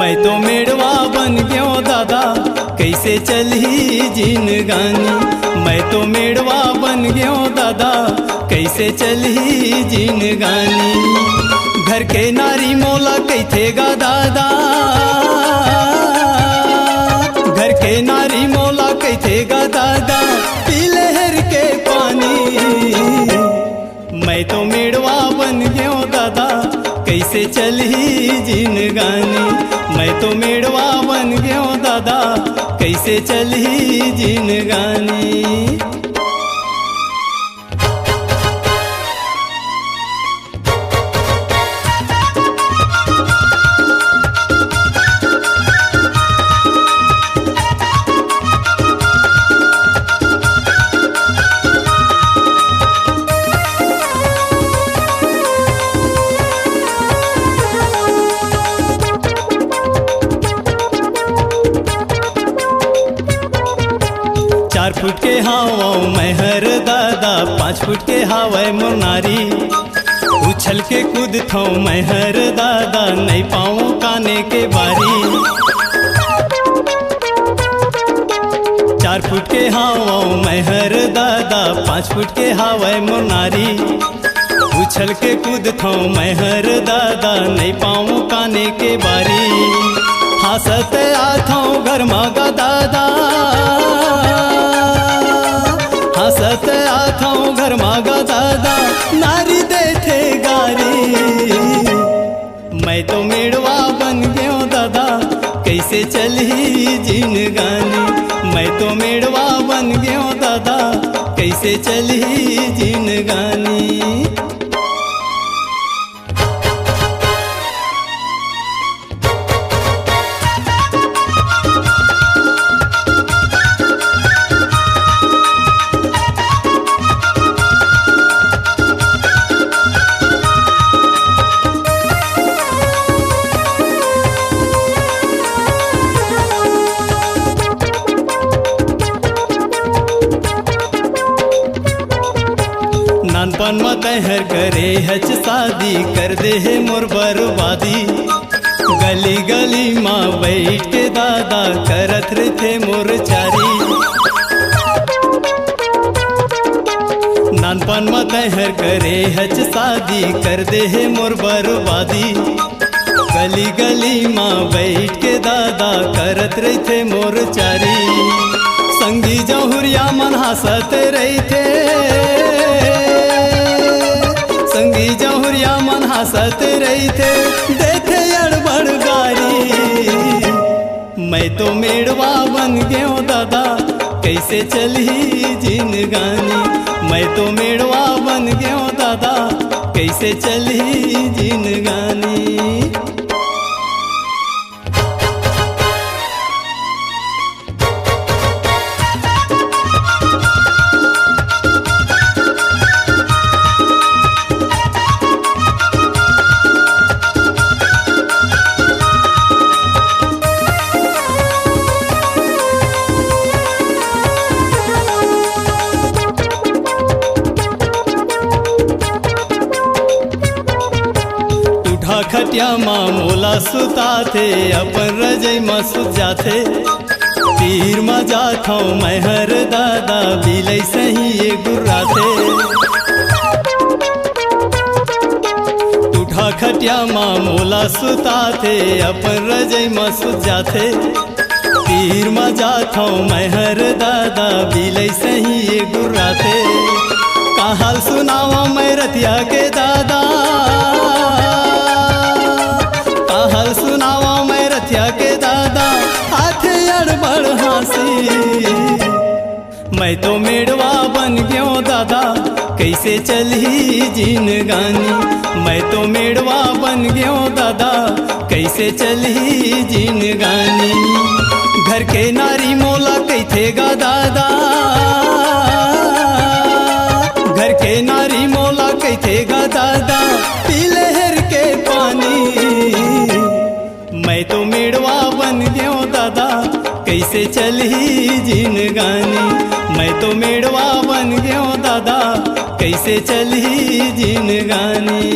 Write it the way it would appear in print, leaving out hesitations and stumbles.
मैं तो मेड़वा बन गयो दादा कैसे चली जिनगानी। मैं तो मेड़वा बन गयो दादा कैसे चली जिनगानी। घर के नारी मोला कैथेगा दादा, घर के नारी मोला कैथेगा दादा पी लहर के पानी। मैं तो मेड़वा बन गयो दादा कैसे चली जिनगानी। मैं तो मेड़वा बन गयो दादा कैसे चली जिनगानी। चार फुट के हवा मैं हर दादा, 5 फुट के हवा मोर नारी। उछल के कूद थो मैं हर दादा, नहीं पाऊँ काने के बारी। 4 फुट के हवा मैं हर दादा, 5 फुट के हवा मोर नारी। उछल के कूद थो मैं हर दादा, नहीं पाऊँ काने के बारी। हंसत आथो घर मागा दादा, हंसत आथो घर मागा दादा नारी देथे गारी। मैं तो मेड़वा बन गयो दादा कैसे चली जिनगानी। मैं तो मेड़वा बन गयो दादा कैसे चली जिनगानी। नानपन में तहर करे हच शादी कर दे है मोर बर्बादी। गली गली माँ बैठ के दादा करत रहते मोर चारी। नानपन में तहर करे हच शादी कर दे है मोर बर्बादी। गली गली माँ बैठ के दादा करत रहते मोर चारी। संगी जहुरिया मन हंसत रहते, संगी जहुरिया मन हंसत रहते देखे अड़बड़ गारी। मैं तो मेड़वा बन गयो दादा कैसे चली जिनगानी। मैं तो मेड़वा बन गयो दादा कैसे चली जिनगानी। खटिया माँ मोला सुता थे अपन रजई में सुत जाते। तीर में जाता मैं हर दादा बिलई सही ये गुर्राते। उठा खटिया माँ मोला सुता थे अपन रजई में सुत जाते। तीर में जाता मैं हर दादा बिलई सही ये गुर्राते। कहाल सुनावा मैं रतिया के दादा, हाल सुनावा मैं रथिया के दादा हाथ अड़बड़ हंसी। मैं तो मेड़वा बन गयो दादा कैसे चली जिनगानी। मैं तो मेड़वा बन गयो दादा कैसे चली जिनगानी। घर के नारी मोला कैथेगा दादा, घर के नारी मोला कैथेगा दादा पी लहर के पानी। मैं तो मेड़वा बन गयो दादा कैसे चली जिनगानी। मैं तो मेड़वा बन गयो दादा कैसे चली जिनगानी।